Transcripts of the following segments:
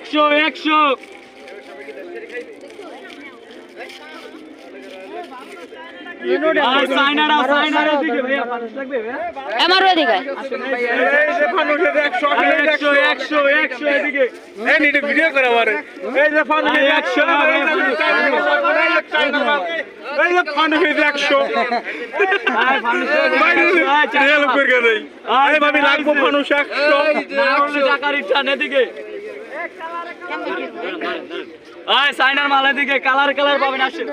একশো একশো আমারও এদিকে ভিডিও করে আমার এই যে ফান 100 এই যে ফান 100 ভাবি লাগবো ফানুষ 100 টাকার রিটার্ন এদিকে সাইনার মাল এদিকে কালার কালার পাবেন আসেন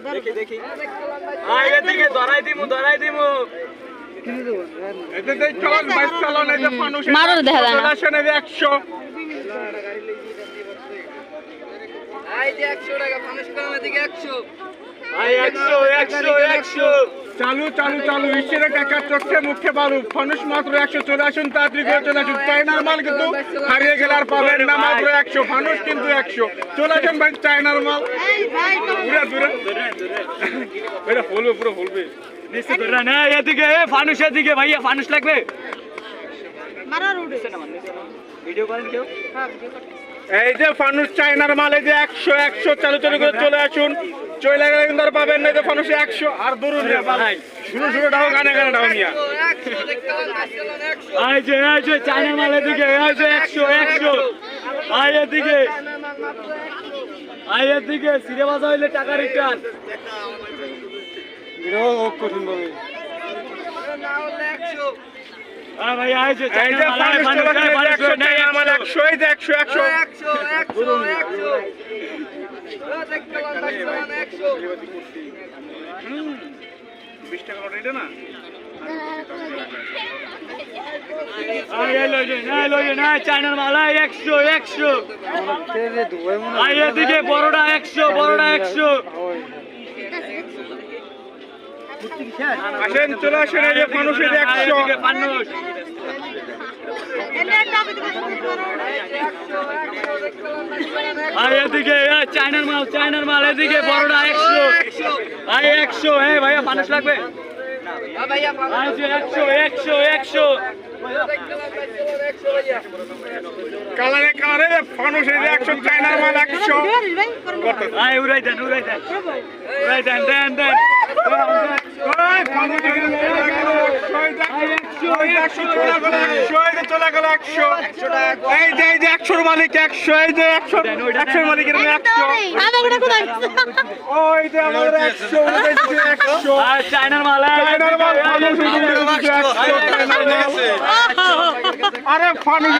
দেখি দেখি এদিকে ধরাই দিমু এতে চলন বাইক চালান এই যে ফানুষ মারোর দেখা যায় না আসেন এই যে 100 এই যে 100 টাকা ফানুস কলম এদিকে 100 100 চালু চালু চালু ঈশ্বরে টাকা চোখে মুখে বারু ফানুস মাত্র 100 চলে আসুন তাড়াতাড়ি করে চলে আসুন চাইনার মাল কিন্তু হারিয়ে গেলে আর পাবেন না মাত্র 100 ফানুস কিন্তু 100 চলে আসুন ভাই চাইনার মাল পুরো দূরে এটা ফুলবে পুরো ফুলবে নিচে ধরে না এদিকে ফানুসের দিকে ভাইয়া ফানুস লাগবে মারার উঠে ভিডিও করেন কেউ এই যে ফানুস চাইনার মাল এই যে 100 100 চালু চালু করে চলে আসুন চলে গেলে কিন্তু আর পাবেন না এই যে ফানুস 100 আর দূর ভাই শুরু শুরু ডাও গানে গানে ডাও মিয়া 100 দেখতে পান বাস চালান 100 এই যে চাইনার মাল এদিকে এই যে 100 এদিকে সিরে বাজা হইলে টাকা রিটার্ন কঠিন ভাবে না হলে 100 ভাই এই যে এই চাইনার যে মাল ফানুস চলে গেলে 100 টাকা মাল 100 এই যে 100 দেখতে পান বাস চালান 100 20 টাকা এটা না চাইনার মাল 100 এদিকে বড়টা 100 আসেন চলে আসেন এই যে ফানুস এই যে 100 ফানুস এদিকে চাইনার মাল এদিকে বড়টা 100 ভাইয়া ফানুস লাগবে ভাইয়া ফানুস 100 দেখতে পান বাস চালান 100 ভাইয়া কালারে কালারে ফানুস এই যে 100 চাইনার মাল 100 উড়াই দেন দেন ওই ফানুস এই যে 100 চলে গেল 100 এই যে 100 মালিক 100 এই যে 100 মালিকের 100 আমাকে কোথায় ওই যে আমাদের 100 চাইনার মাল চাইনার মাল ফানুস আরে ফানুস